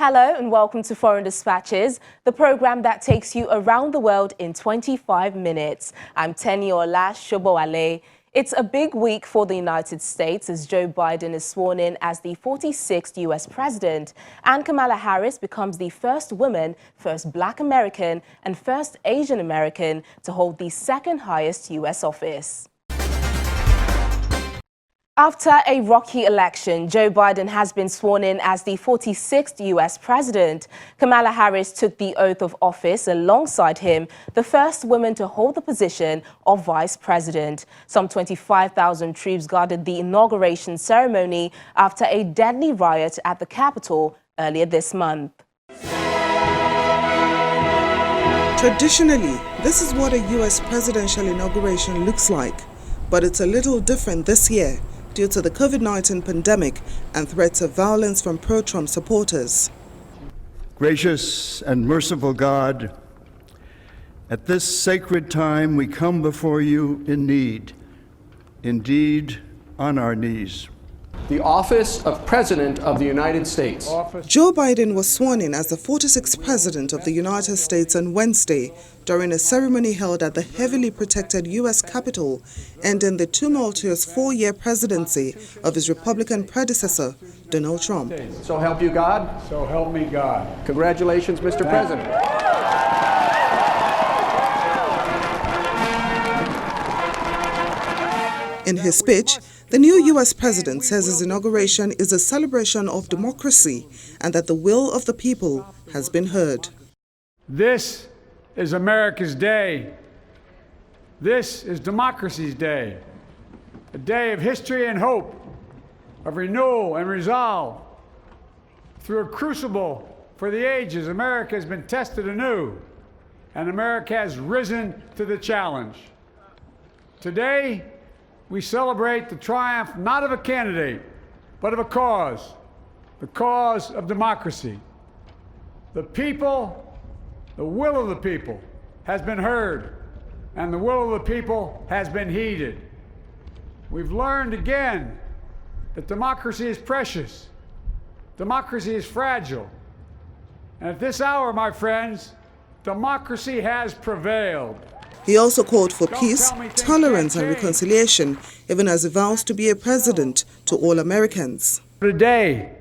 Hello and welcome to Foreign Dispatches, the program that takes you around the world in 25 minutes. I'm Teniola Shobowale. It's a big week for the United States as Joe Biden is sworn in as the 46th U.S. president, and Kamala Harris becomes the first woman, first Black American, and first Asian American to hold the second highest U.S. office. After a rocky election, Joe Biden has been sworn in as the 46th U.S. president. Kamala Harris took the oath of office alongside him, the first woman to hold the position of vice president. Some 25,000 troops guarded the inauguration ceremony after a deadly riot at the Capitol earlier this month. Traditionally, this is what a U.S. presidential inauguration looks like, but it's a little different this year due to the COVID-19 pandemic and threats of violence from pro-Trump supporters. Gracious and merciful God, at this sacred time we come before you in need, indeed on our knees. The office of President of the United States. Joe Biden was sworn in as the 46th President of the United States on Wednesday during a ceremony held at the heavily protected U.S. Capitol, ending the tumultuous four-year presidency of his Republican predecessor, Donald Trump. So help you God? So help me God. Congratulations, Mr. President. In his speech, the new U.S. president says his inauguration is a celebration of democracy and that the will of the people has been heard. This is America's day. This is democracy's day. A day of history and hope, of renewal and resolve. Through a crucible for the ages, America has been tested anew, and America has risen to the challenge. Today, we celebrate the triumph not of a candidate, but of a cause, the cause of democracy. The people, the will of the people has been heard, and the will of the people has been heeded. We've learned again that democracy is precious, democracy is fragile, and at this hour, my friends, democracy has prevailed. He also called for peace, tolerance and reconciliation, even as he vows to be a president to all Americans. Today,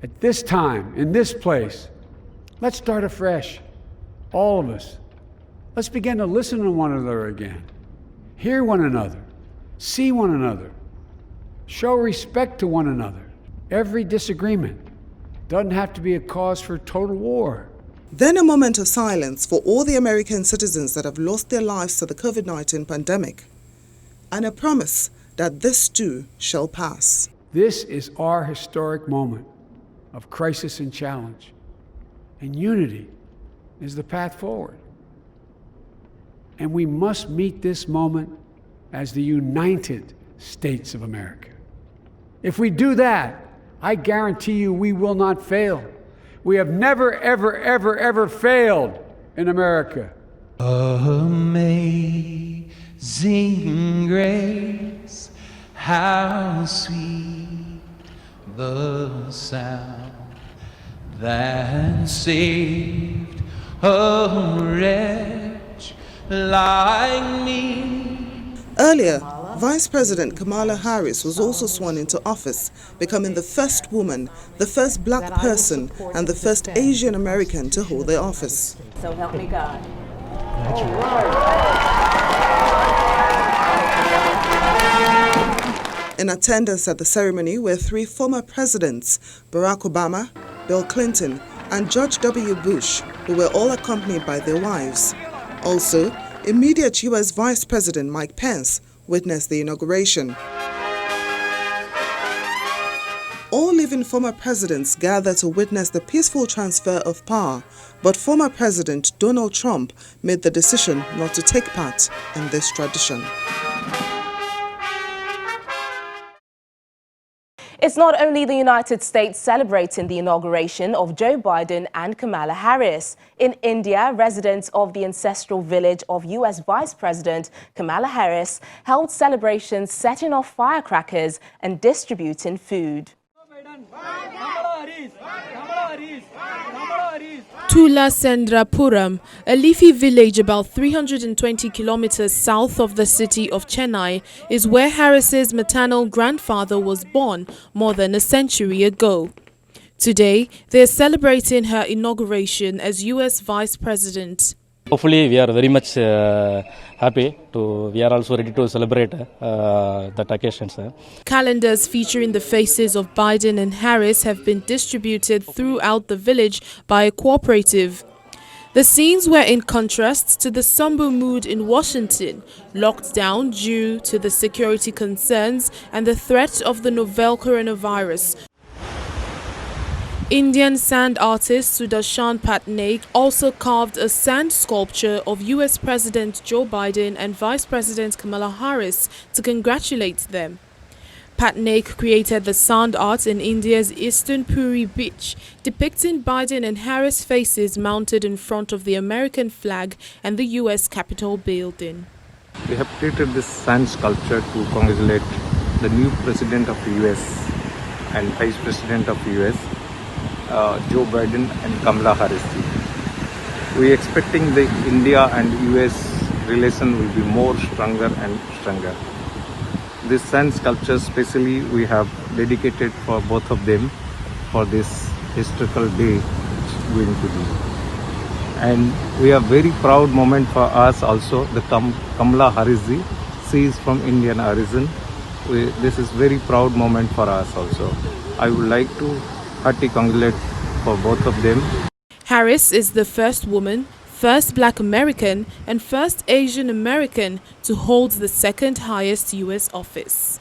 at this time, in this place, let's start afresh, all of us. Let's begin to listen to one another again, hear one another, see one another, show respect to one another. Every disagreement doesn't have to be a cause for total war. Then a moment of silence for all the American citizens that have lost their lives to the COVID-19 pandemic, and a promise that this too shall pass. This is our historic moment of crisis and challenge, and unity is the path forward. And we must meet this moment as the United States of America. If we do that, I guarantee you we will not fail. We have never, ever, ever, ever failed in America. Amazing grace, how sweet the sound that saved a wretch like me. Earlier, Vice President Kamala Harris was also sworn into office, becoming the first woman, the first Black person, and the first Asian American to hold the office. So help me God. In attendance at the ceremony were three former presidents, Barack Obama, Bill Clinton, and George W. Bush, who were all accompanied by their wives. Also, immediate U.S. Vice President Mike Pence witnessed the inauguration. All living former presidents gathered to witness the peaceful transfer of power, but former President Donald Trump made the decision not to take part in this tradition. It's not only the United States celebrating the inauguration of Joe Biden and Kamala Harris. In India, residents of the ancestral village of U.S. Vice President Kamala Harris held celebrations setting off firecrackers and distributing food. Tulasendrapuram, a leafy village about 320 kilometers south of the city of Chennai, is where Harris's maternal grandfather was born more than a century ago. Today, they are celebrating her inauguration as U.S. Vice President. Hopefully, we are very much happy. We are also ready to celebrate that occasion. Calendars featuring the faces of Biden and Harris have been distributed throughout the village by a cooperative. The scenes were in contrast to the somber mood in Washington, locked down due to the security concerns and the threat of the novel coronavirus. Indian sand artist Sudarshan Patnaik also carved a sand sculpture of US President Joe Biden and Vice President Kamala Harris to congratulate them. Patnaik created the sand art in India's eastern Puri beach, depicting Biden and Harris faces mounted in front of the American flag and the US Capitol building. We have created this sand sculpture to congratulate the new President of the US and Vice President of the US. Joe Biden and Kamala Harris. We are expecting the India and US relation will be more stronger and stronger. This sand sculpture especially we have dedicated for both of them for this historical day going to be. And we are very proud moment for us also. The Kamala Harris, she is from Indian origin. This is very proud moment for us also. I would like to hearty congratulate for both of them. Harris is the first woman, first Black American, and first Asian American to hold the second highest U.S. office.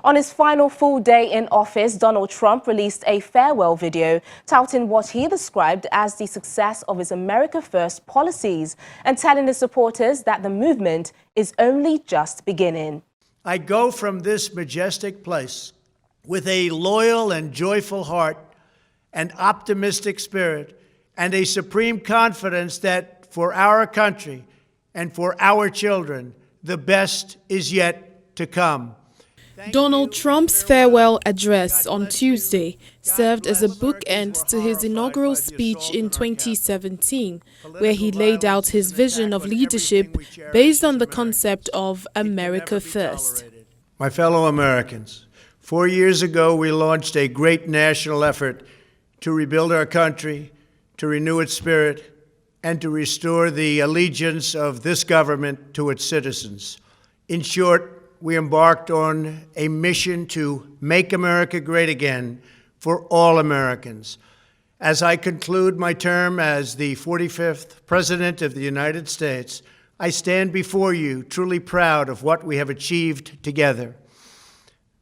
On his final full day in office, Donald Trump released a farewell video touting what he described as the success of his America First policies and telling his supporters that the movement is only just beginning. I go from this majestic place with a loyal and joyful heart, an optimistic spirit, and a supreme confidence that for our country and for our children, the best is yet to come. Donald Trump's farewell address on Tuesday served as a bookend to his inaugural speech in 2017, where he laid out his vision of leadership based on the concept of America First. My fellow Americans, 4 years ago, we launched a great national effort to rebuild our country, to renew its spirit, and to restore the allegiance of this government to its citizens. In short, we embarked on a mission to make America great again for all Americans. As I conclude my term as the 45th President of the United States, I stand before you truly proud of what we have achieved together.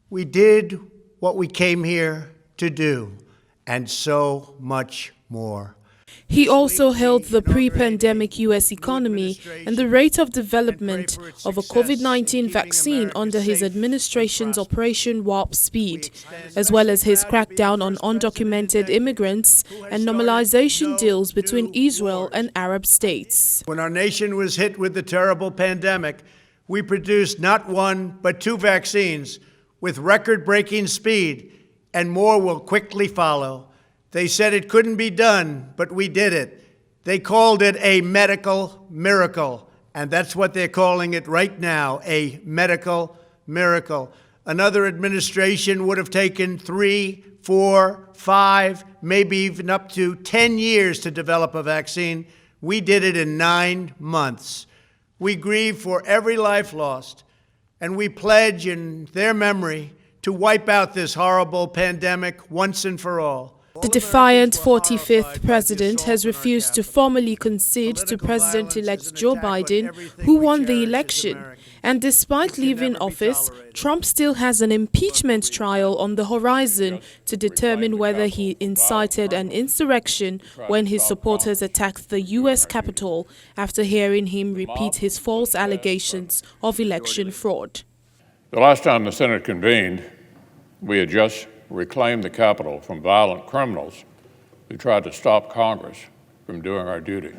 We did what we came here to do, and so much more. He also held the pre-pandemic U.S. economy and the rate of development of a COVID-19 vaccine under his administration's Operation Warp Speed, as well as his crackdown on undocumented immigrants and normalization deals between Israel and Arab states. When our nation was hit with the terrible pandemic, we produced not one but 2 vaccines with record-breaking speed, and more will quickly follow. They said it couldn't be done, but we did it. They called it a medical miracle, and that's what they're calling it right now, a medical miracle. Another administration would have taken 3, 4, 5, maybe even up to 10 years to develop a vaccine. We did it in 9 months. We grieve for every life lost, and we pledge in their memory to wipe out this horrible pandemic once and for all. The defiant 45th president has refused to formally concede to President-elect Joe Biden, who won the election. And despite leaving office, Trump still has an impeachment trial on the horizon to determine whether he incited an insurrection when his supporters attacked the U.S. Capitol after hearing him repeat his false allegations of election fraud. The last time the Senate convened, we had just reclaimed the Capitol from violent criminals who tried to stop Congress from doing our duty.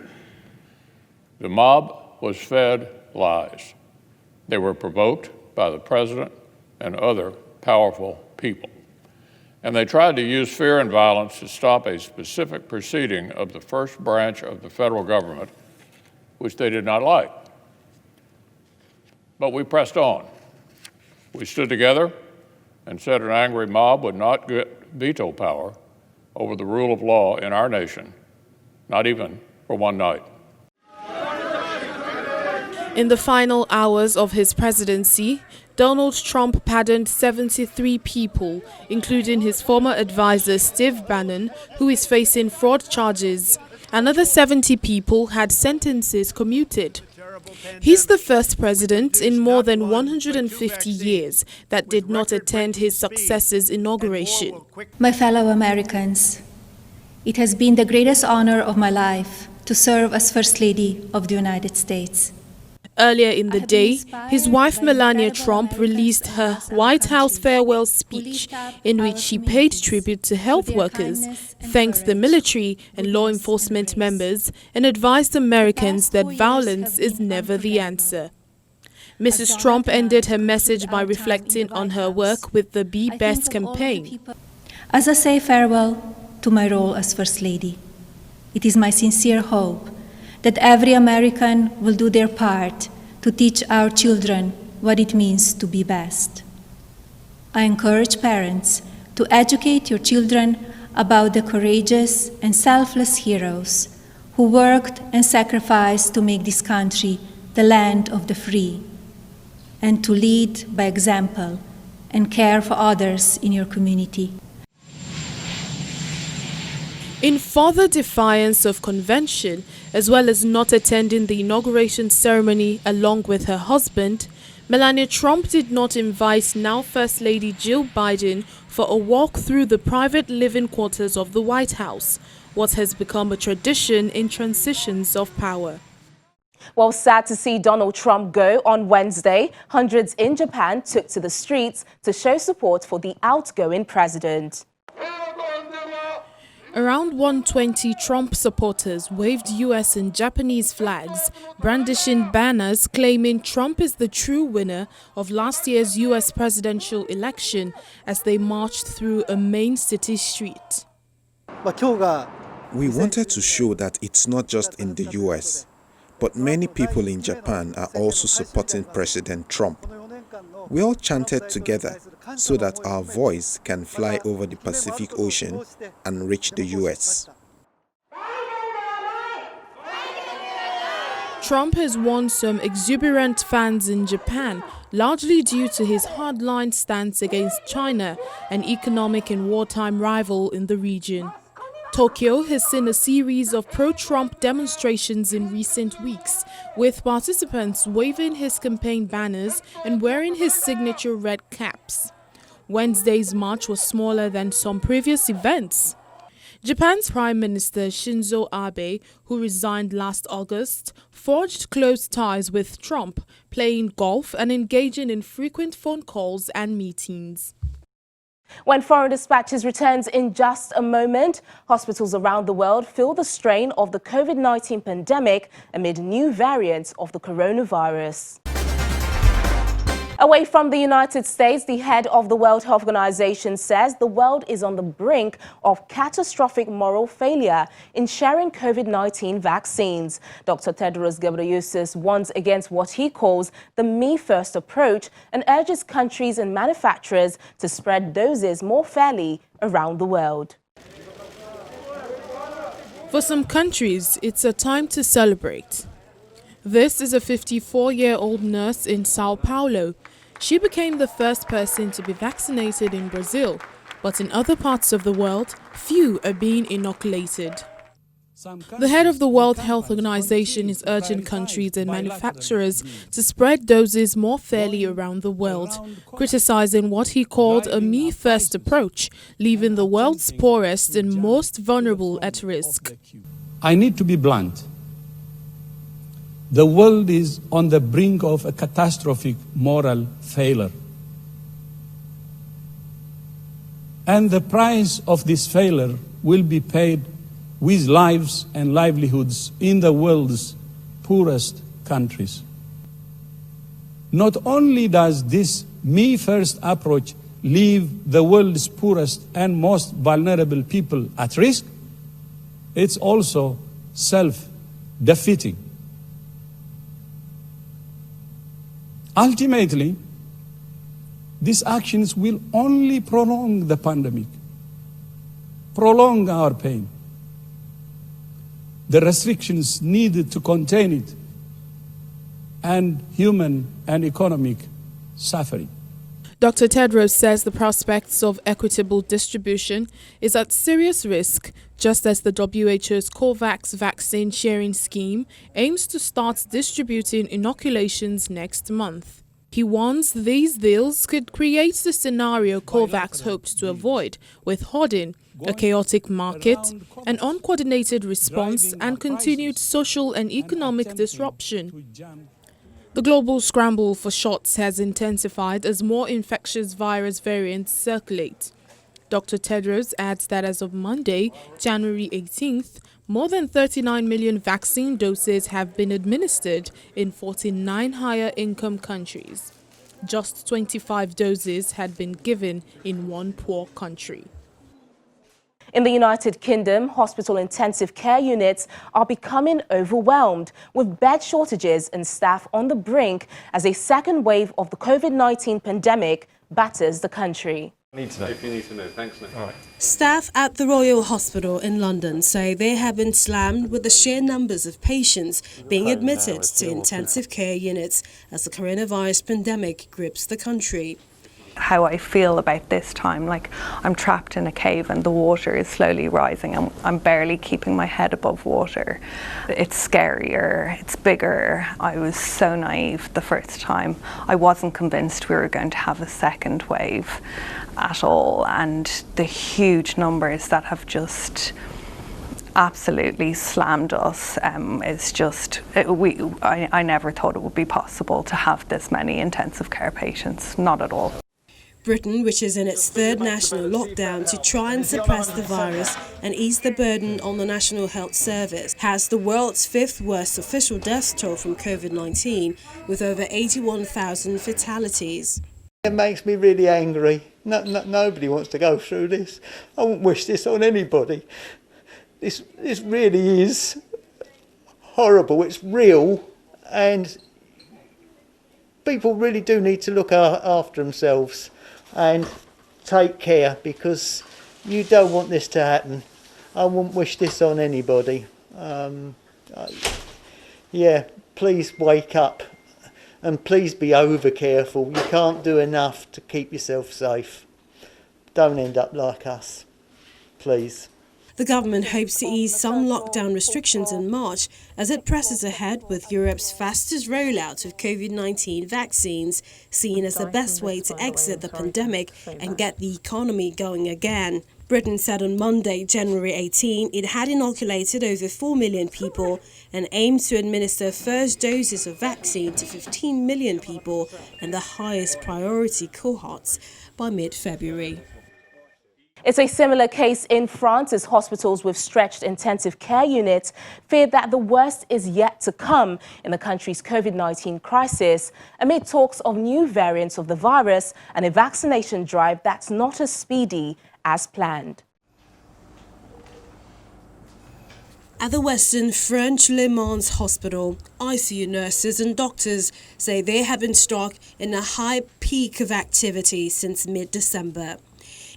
The mob was fed lies. They were provoked by the president and other powerful people. And they tried to use fear and violence to stop a specific proceeding of the first branch of the federal government, which they did not like. But we pressed on. We stood together and said an angry mob would not get veto power over the rule of law in our nation, not even for one night. In the final hours of his presidency, Donald Trump pardoned 73 people, including his former advisor Steve Bannon, who is facing fraud charges. Another 70 people had sentences commuted. He's the first president in more than 150 years that did not attend his successor's inauguration. My fellow Americans, it has been the greatest honor of my life to serve as First Lady of the United States. Earlier in the day, his wife Melania Trump released her White House farewell speech in which she paid tribute to health workers, thanked the military and law enforcement members, and advised Americans that violence is never the answer. Mrs. Trump ended her message by reflecting on her work with the Be Best campaign. As I say farewell to my role as First Lady, it is my sincere hope that every American will do their part to teach our children what it means to be best. I encourage parents to educate your children about the courageous and selfless heroes who worked and sacrificed to make this country the land of the free, and to lead by example and care for others in your community. In further defiance of convention, as well as not attending the inauguration ceremony along with her husband, Melania Trump did not invite now First Lady Jill Biden for a walk through the private living quarters of the White House, what has become a tradition in transitions of power. Well, sad to see Donald Trump go on Wednesday. Hundreds in Japan took to the streets to show support for the outgoing president. Around 120 Trump supporters waved U.S. and Japanese flags, brandishing banners claiming Trump is the true winner of last year's U.S. presidential election as they marched through a main city street. We wanted to show that it's not just in the U.S., but many people in Japan are also supporting President Trump. We all chanted together so that our voice can fly over the Pacific Ocean and reach the U.S. Trump has won some exuberant fans in Japan, largely due to his hardline stance against China, an economic and wartime rival in the region. Tokyo has seen a series of pro-Trump demonstrations in recent weeks, with participants waving his campaign banners and wearing his signature red caps. Wednesday's march was smaller than some previous events. Japan's Prime Minister Shinzo Abe, who resigned last August, forged close ties with Trump, playing golf and engaging in frequent phone calls and meetings. When Foreign Dispatches returns in just a moment, hospitals around the world feel the strain of the COVID-19 pandemic amid new variants of the coronavirus. Away from the United States, the head of the World Health Organization says the world is on the brink of catastrophic moral failure in sharing COVID-19 vaccines. Dr. Tedros Ghebreyesus warns against what he calls the me-first approach and urges countries and manufacturers to spread doses more fairly around the world. For some countries, it's a time to celebrate. This is a 54-year-old nurse in Sao Paulo. She became the first person to be vaccinated in Brazil, but in other parts of the world, few are being inoculated. The head of the World Health Organization is urging countries and manufacturers to spread doses more fairly around the world, criticizing what he called a me-first approach, leaving the world's poorest and most vulnerable at risk. I need to be blunt. The world is on the brink of a catastrophic moral failure. And the price of this failure will be paid with lives and livelihoods in the world's poorest countries. Not only does this me-first approach leave the world's poorest and most vulnerable people at risk, it's also self-defeating. Ultimately, these actions will only prolong the pandemic, prolong our pain. The restrictions needed to contain it, and human and economic suffering. Dr. Tedros says the prospects of equitable distribution is at serious risk, just as the WHO's COVAX vaccine sharing scheme aims to start distributing inoculations next month. He warns these deals could create the scenario COVAX hopes to avoid, with hoarding, a chaotic market, an uncoordinated response, and continued social and economic disruption. The global scramble for shots has intensified as more infectious virus variants circulate. Dr. Tedros adds that as of Monday, January 18th, more than 39 million vaccine doses have been administered in 49 higher-income countries. Just 25 doses had been given in one poor country. In the United Kingdom, hospital intensive care units are becoming overwhelmed, with bed shortages and staff on the brink as a second wave of the COVID-19 pandemic batters the country. If you need to know, thanks, Nick. All right. Staff at the Royal Hospital in London say they have been slammed with the sheer numbers of patients being admitted to intensive care units as the coronavirus pandemic grips the country. How I feel about this time, like I'm trapped in a cave and the water is slowly rising and I'm barely keeping my head above water. It's scarier, it's bigger. I was so naive the first time. I wasn't convinced we were going to have a second wave at all, and the huge numbers that have just absolutely slammed us is just, I never thought it would be possible to have this many intensive care patients, not at all. Britain, which is in its third national lockdown to try and suppress the virus and ease the burden on the National Health Service, has the world's fifth worst official death toll from COVID-19, with over 81,000 fatalities. It makes me really angry. Nobody wants to go through this. I wouldn't wish this on anybody. This really is horrible. It's real, and people really do need to look after themselves and take care, because you don't want this to happen. I wouldn't wish this on anybody. Yeah, please wake up and please be over careful. You can't do enough to keep yourself safe. Don't end up like us, please. The government hopes to ease some lockdown restrictions in March as it presses ahead with Europe's fastest rollout of COVID-19 vaccines, seen as the best way to exit the pandemic and get the economy going again. Britain said on Monday, January 18, it had inoculated over 4 million people and aimed to administer first doses of vaccine to 15 million people in the highest priority cohorts by mid-February. It's a similar case in France as hospitals with stretched intensive care units fear that the worst is yet to come in the country's COVID-19 crisis, amid talks of new variants of the virus and a vaccination drive that's not as speedy as planned. At the Western French Le Mans hospital, ICU nurses and doctors say they have been struck in a high peak of activity since mid-December.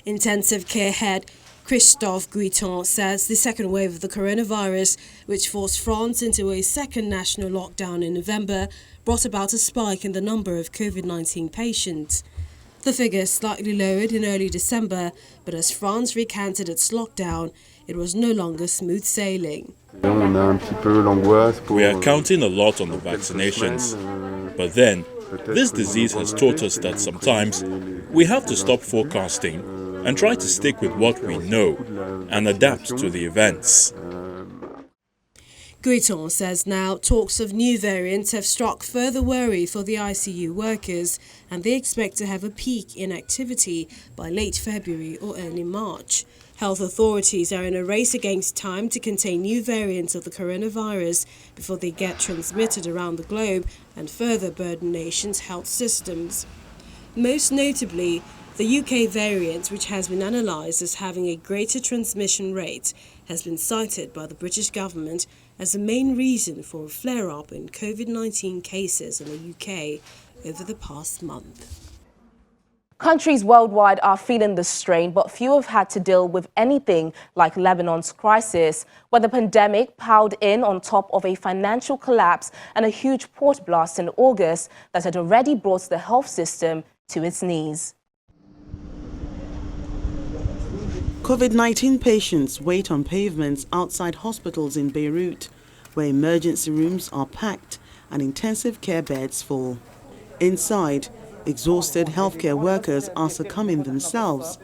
Intensive care head Christophe Guiton says the second wave of the coronavirus, which forced France into a second national lockdown in November, brought about a spike in the number of COVID-19 patients. The figure slightly lowered in early December, but as France recanted its lockdown, it was no longer smooth sailing. We are counting a lot on the vaccinations, but then this disease has taught us that sometimes we have to stop forecasting and try to stick with what we know and adapt to the events. Guiton says now talks of new variants have struck further worry for the ICU workers, and they expect to have a peak in activity by late February or early March. Health authorities are in a race against time to contain new variants of the coronavirus before they get transmitted around the globe and further burden nations' health systems. Most notably, The UK variant, which has been analysed as having a greater transmission rate, has been cited by the British government as the main reason for a flare-up in COVID-19 cases in the UK over the past month. Countries worldwide are feeling the strain, but few have had to deal with anything like Lebanon's crisis, where the pandemic piled in on top of a financial collapse and a huge port blast in August that had already brought the health system to its knees. COVID-19 patients wait on pavements outside hospitals in Beirut, where emergency rooms are packed and intensive care beds full. Inside, exhausted healthcare workers are succumbing themselves.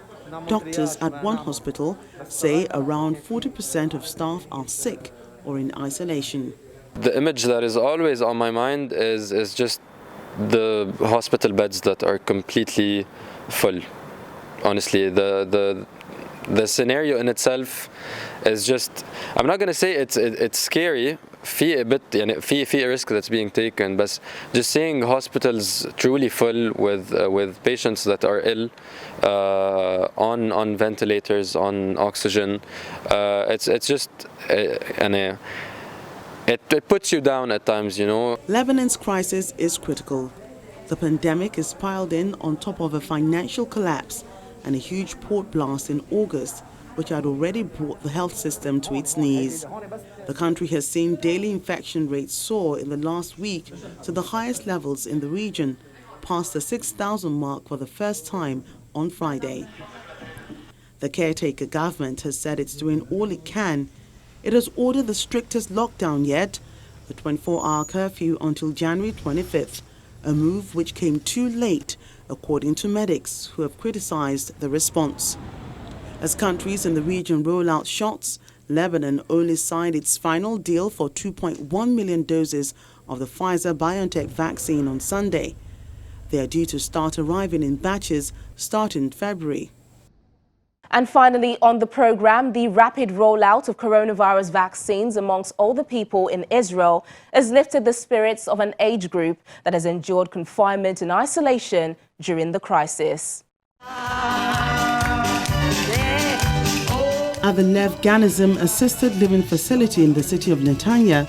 Doctors at one hospital say around 40% of staff are sick or in isolation. The image that is always on my mind is just the hospital beds that are completely full. Honestly, the scenario in itself is just, I'm not going to say it's scary. في بت يعني في risk that's being taken, but just seeing hospitals truly full with patients that are ill, on ventilators, on oxygen, it's just it puts you down at times, you know. Lebanon's crisis is critical. The pandemic is piled in on top of a financial collapse and a huge port blast in August, which had already brought the health system to its knees. The country has seen daily infection rates soar in the last week to the highest levels in the region, past the 6,000 mark for the first time on Friday. The caretaker government has said it's doing all it can. It has ordered the strictest lockdown yet, the 24-hour curfew until January 25th, a move which came too late, according to medics who have criticized the response. As countries in the region roll out shots, Lebanon only signed its final deal for 2.1 million doses of the Pfizer-BioNTech vaccine on Sunday. They are due to start arriving in batches starting in February. And finally, on the program, the rapid rollout of coronavirus vaccines amongst older people in Israel has lifted the spirits of an age group that has endured confinement and isolation during the crisis. At the Nev Ganizim Assisted Living Facility in the city of Netanya,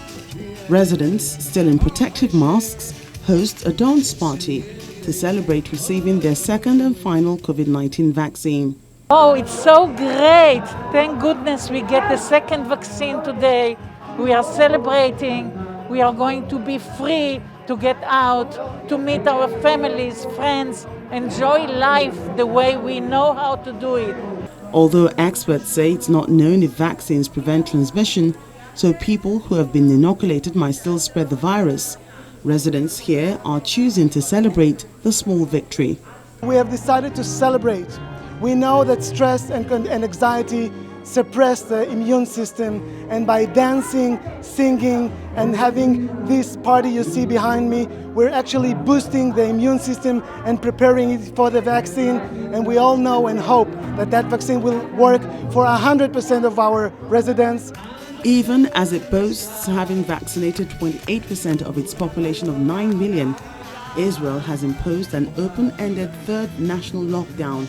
residents, still in protective masks, host a dance party to celebrate receiving their second and final COVID-19 vaccine. Oh, it's so great! Thank goodness we get the second vaccine today. We are celebrating. We are going to be free to get out, to meet our families, friends, enjoy life the way we know how to do it. Although experts say it's not known if vaccines prevent transmission, so people who have been inoculated might still spread the virus, residents here are choosing to celebrate the small victory. We have decided to celebrate. We know that stress and anxiety suppress the immune system, and by dancing, singing, and having this party you see behind me, we're actually boosting the immune system and preparing it for the vaccine. And we all know and hope that that vaccine will work for 100% of our residents. Even as it boasts having vaccinated 28% of its population of 9 million, Israel has imposed an open-ended third national lockdown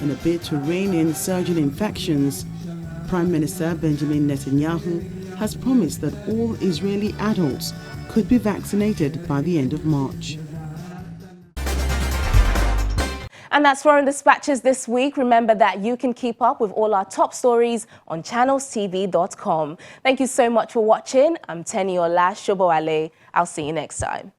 in a bid to rein in surging infections. Prime Minister Benjamin Netanyahu has promised that all Israeli adults could be vaccinated by the end of March. And that's Foreign Dispatches this week. Remember that you can keep up with all our top stories on channelstv.com. Thank you so much for watching. I'm Teniola Shoboale. I'll see you next time.